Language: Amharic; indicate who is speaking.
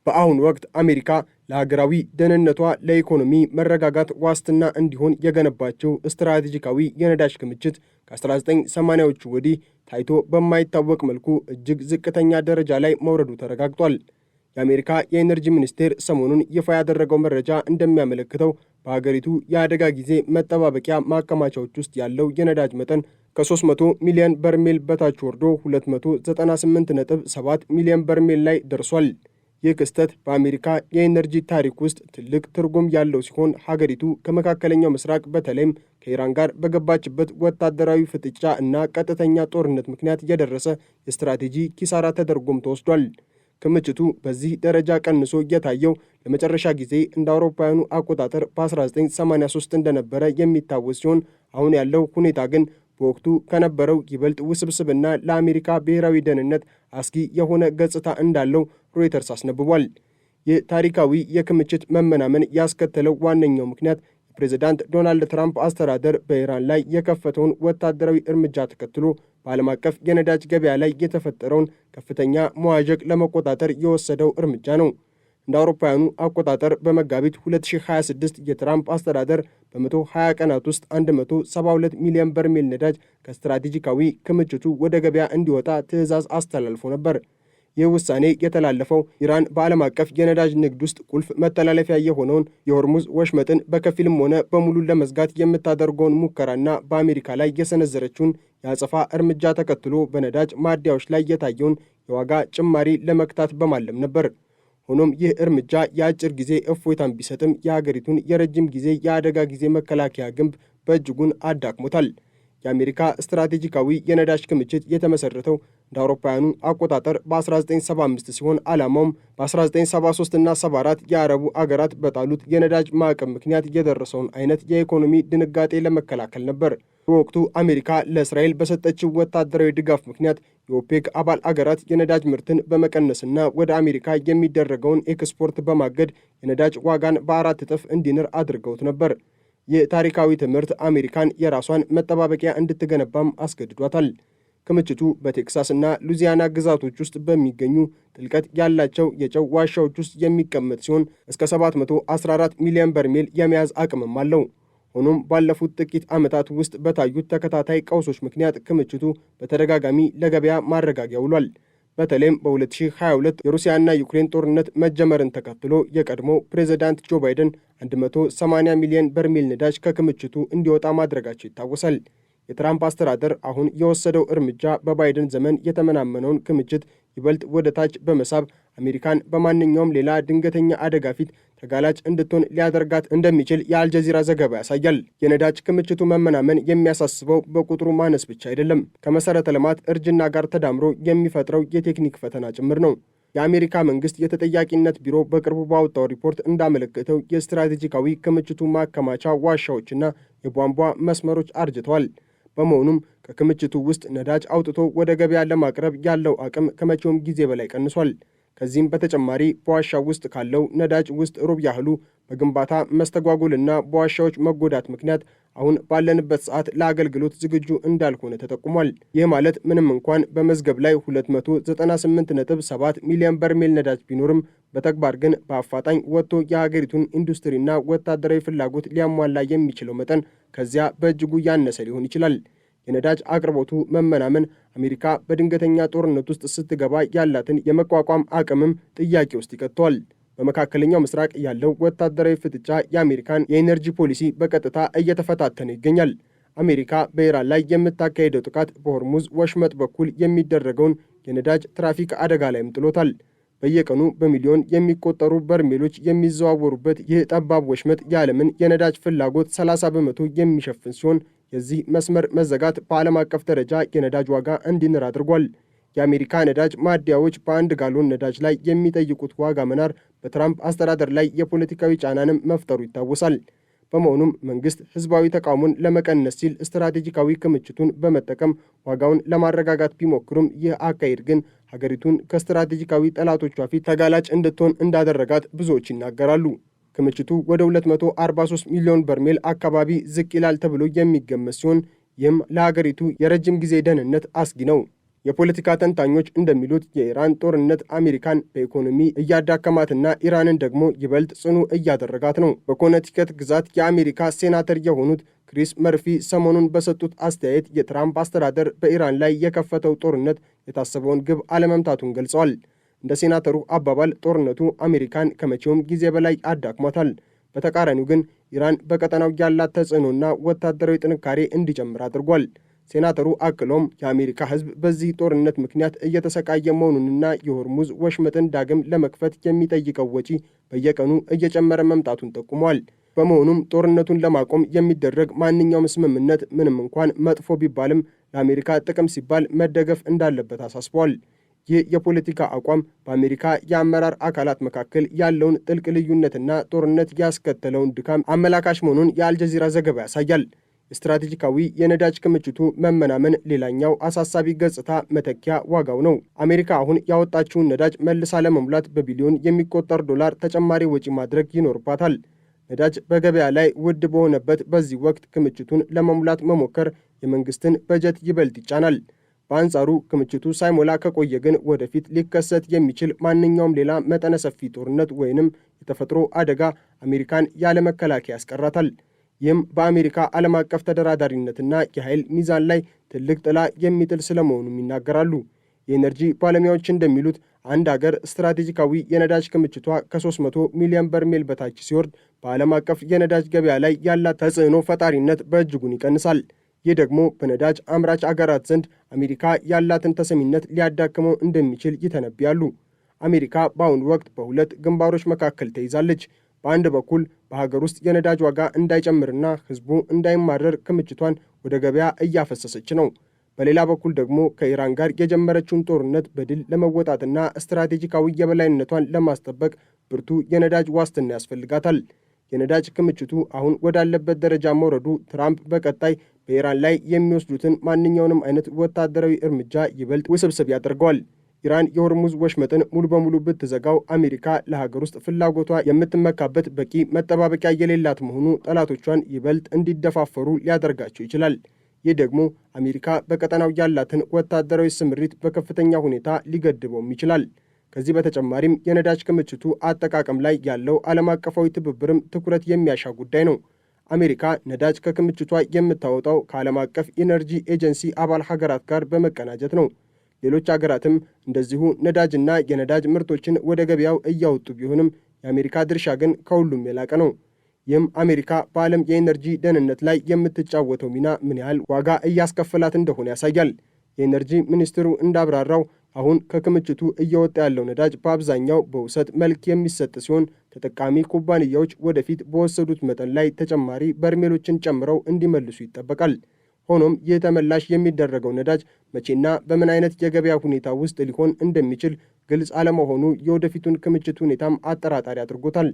Speaker 1: በአሁኑ ወቅት አሜሪካ ለሀገራዊ ደህንነቷ ለኢኮኖሚ መረጋጋት ዋስትና እንዲሆን የገነባቸው ስትራቴጂካዊ የነዳጅ ክምችት ከ1980ዎቹ ወዲህ ታይቶ በማይታወቅ መልኩ እጅግ ዝቅተኛ ደረጃ ላይ መውረዱ ተረጋግጧል። የአሜሪካ የኤነርጂ ሚኒስቴር ሰሞኑን ይፋ ያደረገው መረጃ እንደሚያመለክተው በሀገሪቱ የአደጋ ጊዜ መጠባበቂያ ማከማቻዎች ውስጥ ያለው የነዳጅ መጠን ከ300 ሚሊዮን በርሜል በታች ወርዶ 298.7 ሚሊዮን በርሜል ላይ ደርሷል። ይህ ክስተት በአሜሪካ የኤነርጂ ታሪክ ውስጥ ትልቅ ትርጉም ያለው ሲሆን ሀገሪቱ ከመካከለኛው ምስራቅ በተለይም ከኢራን ጋር በገባችበት ወታደራዊ ፍጥጫ እና ቀጥተኛ ጦርነት ምክንያት የደረሰ የስትራቴጂ ኪሳራ ተደርጎም ተወስዷል። ክምችቱ በዚህ ደረጃ ቀንሶ የታየው ለመጨረሻ ጊዜ እንደ አውሮፓውያኑ አቆጣጠር በ1983 እንደነበረ የሚታወስ ሲሆን አሁን ያለው ሁኔታ ግን በወቅቱ ከነበረው ይበልጥ ውስብስብና ለአሜሪካ ብሔራዊ ደህንነት አስጊ የሆነ ገጽታ እንዳለው ሮይተርስ አስነብቧል። ይህ ታሪካዊ የክምችት መመናመን ያስከተለው ዋነኛው ምክንያት የፕሬዝዳንት ዶናልድ ትራምፕ አስተዳደር በኢራን ላይ የከፈተውን ወታደራዊ እርምጃ ተከትሎ በዓለም አቀፍ የነዳጅ ገበያ ላይ የተፈጠረውን ከፍተኛ መዋዠቅ ለመቆጣጠር የወሰደው እርምጃ ነው። እንደ አውሮፓውያኑ አቆጣጠር በመጋቢት 2026 የትራምፕ አስተዳደር በ120 ቀናት ውስጥ 172 ሚሊዮን በርሜል ነዳጅ ከስትራቴጂካዊ ክምችቱ ወደ ገበያ እንዲወጣ ትዕዛዝ አስተላልፎ ነበር። ይህ ውሳኔ የተላለፈው ኢራን በዓለም አቀፍ የነዳጅ ንግድ ውስጥ ቁልፍ መተላለፊያ የሆነውን የሆርሙዝ ወሽመጥን በከፊልም ሆነ በሙሉ ለመዝጋት የምታደርገውን ሙከራና በአሜሪካ ላይ የሰነዘረችውን የአጸፋ እርምጃ ተከትሎ በነዳጅ ማደያዎች ላይ የታየውን የዋጋ ጭማሪ ለመክታት በማለም ነበር። ሆኖም ይህ እርምጃ የአጭር ጊዜ እፎይታን ቢሰጥም የሀገሪቱን የረጅም ጊዜ የአደጋ ጊዜ መከላከያ ግንብ በእጅጉን አዳክሞታል። የአሜሪካ ስትራቴጂካዊ የነዳጅ ክምችት የተመሰረተው እንደ አውሮፓውያኑ አቆጣጠር በ1975 ሲሆን ዓላማውም በ1973 እና 74 የአረቡ አገራት በጣሉት የነዳጅ ማዕቀብ ምክንያት የደረሰውን አይነት የኢኮኖሚ ድንጋጤ ለመከላከል ነበር። በወቅቱ አሜሪካ ለእስራኤል በሰጠችው ወታደራዊ ድጋፍ ምክንያት የኦፔክ አባል አገራት የነዳጅ ምርትን በመቀነስና ወደ አሜሪካ የሚደረገውን ኤክስፖርት በማገድ የነዳጅ ዋጋን በ4 እጥፍ እንዲንር አድርገውት ነበር። ይህ ታሪካዊ ትምህርት አሜሪካን የራሷን መጠባበቂያ እንድትገነባም አስገድዷታል። ክምችቱ በቴክሳስና ሉዚያና ግዛቶች ውስጥ በሚገኙ ጥልቀት ያላቸው የጨው ዋሻዎች ውስጥ የሚቀመጥ ሲሆን እስከ 714 ሚሊዮን በርሜል የመያዝ አቅምም አለው። ሆኖም ባለፉት ጥቂት ዓመታት ውስጥ በታዩት ተከታታይ ቀውሶች ምክንያት ክምችቱ በተደጋጋሚ ለገበያ ማረጋጊያ ውሏል። በተለይም በ2022 የሩሲያና ዩክሬን ጦርነት መጀመርን ተከትሎ የቀድሞ ፕሬዝዳንት ጆ ባይደን 180 ሚሊዮን በርሜል ነዳጅ ከክምችቱ እንዲወጣ ማድረጋቸው ይታወሳል። የትራምፕ አስተዳደር አሁን የወሰደው እርምጃ በባይደን ዘመን የተመናመነውን ክምችት ይበልጥ ወደ ታች በመሳብ አሜሪካን በማንኛውም ሌላ ድንገተኛ አደጋ ፊት ተጋላጭ እንድትሆን ሊያደርጋት እንደሚችል የአልጀዚራ ዘገባ ያሳያል። የነዳጅ ክምችቱ መመናመን የሚያሳስበው በቁጥሩ ማነስ ብቻ አይደለም፣ ከመሠረተ ልማት እርጅና ጋር ተዳምሮ የሚፈጥረው የቴክኒክ ፈተና ጭምር ነው። የአሜሪካ መንግስት የተጠያቂነት ቢሮ በቅርቡ ባወጣው ሪፖርት እንዳመለከተው የስትራቴጂካዊ ክምችቱ ማከማቻ ዋሻዎችና የቧንቧ መስመሮች አርጅተዋል። በመሆኑም ከክምችቱ ውስጥ ነዳጅ አውጥቶ ወደ ገበያ ለማቅረብ ያለው አቅም ከመቼውም ጊዜ በላይ ቀንሷል። ከዚህም በተጨማሪ በዋሻው ውስጥ ካለው ነዳጅ ውስጥ ሩብ ያህሉ በግንባታ መስተጓጎልና በዋሻዎች መጎዳት ምክንያት አሁን ባለንበት ሰዓት ለአገልግሎት ዝግጁ እንዳልሆነ ተጠቁሟል። ይህ ማለት ምንም እንኳን በመዝገብ ላይ 298.7 ሚሊዮን በርሜል ነዳጅ ቢኖርም በተግባር ግን በአፋጣኝ ወጥቶ የሀገሪቱን ኢንዱስትሪና ወታደራዊ ፍላጎት ሊያሟላ የሚችለው መጠን ከዚያ በእጅጉ ያነሰ ሊሆን ይችላል። የነዳጅ አቅርቦቱ መመናመን አሜሪካ በድንገተኛ ጦርነት ውስጥ ስትገባ ያላትን የመቋቋም አቅምም ጥያቄ ውስጥ ይከተዋል። በመካከለኛው ምስራቅ ያለው ወታደራዊ ፍጥጫ የአሜሪካን የኤነርጂ ፖሊሲ በቀጥታ እየተፈታተነ ይገኛል። አሜሪካ በኢራን ላይ የምታካሄደው ጥቃት በሆርሙዝ ወሽመጥ በኩል የሚደረገውን የነዳጅ ትራፊክ አደጋ ላይም ጥሎታል። በየቀኑ በሚሊዮን የሚቆጠሩ በርሜሎች የሚዘዋወሩበት ይህ ጠባብ ወሽመጥ የዓለምን የነዳጅ ፍላጎት 30 በመቶ የሚሸፍን ሲሆን የዚህ መስመር መዘጋት በዓለም አቀፍ ደረጃ የነዳጅ ዋጋ እንዲንር አድርጓል። የአሜሪካ ነዳጅ ማደያዎች በአንድ ጋሎን ነዳጅ ላይ የሚጠይቁት ዋጋ መናር በትራምፕ አስተዳደር ላይ የፖለቲካዊ ጫናንም መፍጠሩ ይታወሳል። በመሆኑም መንግስት ህዝባዊ ተቃውሞን ለመቀነስ ሲል ስትራቴጂካዊ ክምችቱን በመጠቀም ዋጋውን ለማረጋጋት ቢሞክሩም ይህ አካሄድ ግን ሀገሪቱን ከስትራቴጂካዊ ጠላቶቿ ፊት ተጋላጭ እንድትሆን እንዳደረጋት ብዙዎች ይናገራሉ። ክምችቱ ወደ 243 ሚሊዮን በርሜል አካባቢ ዝቅ ይላል ተብሎ የሚገመት ሲሆን ይህም ለሀገሪቱ የረጅም ጊዜ ደህንነት አስጊ ነው። የፖለቲካ ተንታኞች እንደሚሉት የኢራን ጦርነት አሜሪካን በኢኮኖሚ እያዳከማትና ኢራንን ደግሞ ይበልጥ ጽኑ እያደረጋት ነው። በኮነቲከት ግዛት የአሜሪካ ሴናተር የሆኑት ክሪስ መርፊ ሰሞኑን በሰጡት አስተያየት የትራምፕ አስተዳደር በኢራን ላይ የከፈተው ጦርነት የታሰበውን ግብ አለመምታቱን ገልጸዋል። እንደ ሴናተሩ አባባል ጦርነቱ አሜሪካን ከመቼውም ጊዜ በላይ አዳክሟታል። በተቃራኒው ግን ኢራን በቀጠናው ያላት ተጽዕኖና ወታደራዊ ጥንካሬ እንዲጨምር አድርጓል። ሴናተሩ አክሎም የአሜሪካ ሕዝብ በዚህ ጦርነት ምክንያት እየተሰቃየ መሆኑንና የሆርሙዝ ወሽመጥን ዳግም ለመክፈት የሚጠይቀው ወጪ በየቀኑ እየጨመረ መምጣቱን ጠቁመዋል። በመሆኑም ጦርነቱን ለማቆም የሚደረግ ማንኛውም ስምምነት ምንም እንኳን መጥፎ ቢባልም ለአሜሪካ ጥቅም ሲባል መደገፍ እንዳለበት አሳስበዋል። ይህ የፖለቲካ አቋም በአሜሪካ የአመራር አካላት መካከል ያለውን ጥልቅ ልዩነትና ጦርነት ያስከተለውን ድካም አመላካሽ መሆኑን የአልጀዚራ ዘገባ ያሳያል። ስትራቴጂካዊ የነዳጅ ክምችቱ መመናመን ሌላኛው አሳሳቢ ገጽታ መተኪያ ዋጋው ነው። አሜሪካ አሁን ያወጣችውን ነዳጅ መልሳ ለመሙላት በቢሊዮን የሚቆጠር ዶላር ተጨማሪ ወጪ ማድረግ ይኖርባታል። ነዳጅ በገበያ ላይ ውድ በሆነበት በዚህ ወቅት ክምችቱን ለመሙላት መሞከር የመንግስትን በጀት ይበልጥ ይጫናል። በአንጻሩ ክምችቱ ሳይሞላ ከቆየ ግን ወደፊት ሊከሰት የሚችል ማንኛውም ሌላ መጠነ ሰፊ ጦርነት ወይንም የተፈጥሮ አደጋ አሜሪካን ያለ መከላከያ ያስቀራታል። ይህም በአሜሪካ ዓለም አቀፍ ተደራዳሪነትና የኃይል ሚዛን ላይ ትልቅ ጥላ የሚጥል ስለመሆኑም ይናገራሉ። የኤነርጂ ባለሙያዎች እንደሚሉት አንድ አገር ስትራቴጂካዊ የነዳጅ ክምችቷ ከ300 ሚሊዮን በርሜል በታች ሲወርድ በዓለም አቀፍ የነዳጅ ገበያ ላይ ያላት ተጽዕኖ ፈጣሪነት በእጅጉን ይቀንሳል። ይህ ደግሞ በነዳጅ አምራች አገራት ዘንድ አሜሪካ ያላትን ተሰሚነት ሊያዳክመው እንደሚችል ይተነብያሉ። አሜሪካ በአሁኑ ወቅት በሁለት ግንባሮች መካከል ተይዛለች። በአንድ በኩል በሀገር ውስጥ የነዳጅ ዋጋ እንዳይጨምርና ሕዝቡ እንዳይማረር ክምችቷን ወደ ገበያ እያፈሰሰች ነው። በሌላ በኩል ደግሞ ከኢራን ጋር የጀመረችውን ጦርነት በድል ለመወጣትና ስትራቴጂካዊ የበላይነቷን ለማስጠበቅ ብርቱ የነዳጅ ዋስትና ያስፈልጋታል። የነዳጅ ክምችቱ አሁን ወዳለበት ደረጃ መውረዱ ትራምፕ በቀጣይ በኢራን ላይ የሚወስዱትን ማንኛውንም አይነት ወታደራዊ እርምጃ ይበልጥ ውስብስብ ያደርገዋል። ኢራን የሆርሙዝ ወሽመጥን ሙሉ በሙሉ ብትዘጋው አሜሪካ ለሀገር ውስጥ ፍላጎቷ የምትመካበት በቂ መጠባበቂያ የሌላት መሆኑ ጠላቶቿን ይበልጥ እንዲደፋፈሩ ሊያደርጋቸው ይችላል። ይህ ደግሞ አሜሪካ በቀጠናው ያላትን ወታደራዊ ስምሪት በከፍተኛ ሁኔታ ሊገድበውም ይችላል። ከዚህ በተጨማሪም የነዳጅ ክምችቱ አጠቃቀም ላይ ያለው ዓለም አቀፋዊ ትብብርም ትኩረት የሚያሻ ጉዳይ ነው። አሜሪካ ነዳጅ ከክምችቷ የምታወጣው ከዓለም አቀፍ ኢነርጂ ኤጀንሲ አባል ሀገራት ጋር በመቀናጀት ነው። ሌሎች ሀገራትም እንደዚሁ ነዳጅና የነዳጅ ምርቶችን ወደ ገበያው እያወጡ ቢሆንም የአሜሪካ ድርሻ ግን ከሁሉም የላቀ ነው። ይህም አሜሪካ በዓለም የኢነርጂ ደህንነት ላይ የምትጫወተው ሚና ምን ያህል ዋጋ እያስከፈላት እንደሆነ ያሳያል። የኢነርጂ ሚኒስትሩ እንዳብራራው አሁን ከክምችቱ እየወጣ ያለው ነዳጅ በአብዛኛው በውሰት መልክ የሚሰጥ ሲሆን ተጠቃሚ ኩባንያዎች ወደፊት በወሰዱት መጠን ላይ ተጨማሪ በርሜሎችን ጨምረው እንዲመልሱ ይጠበቃል። ሆኖም ይህ ተመላሽ የሚደረገው ነዳጅ መቼና በምን አይነት የገበያ ሁኔታ ውስጥ ሊሆን እንደሚችል ግልጽ አለመሆኑ የወደፊቱን ክምችት ሁኔታም አጠራጣሪ አድርጎታል።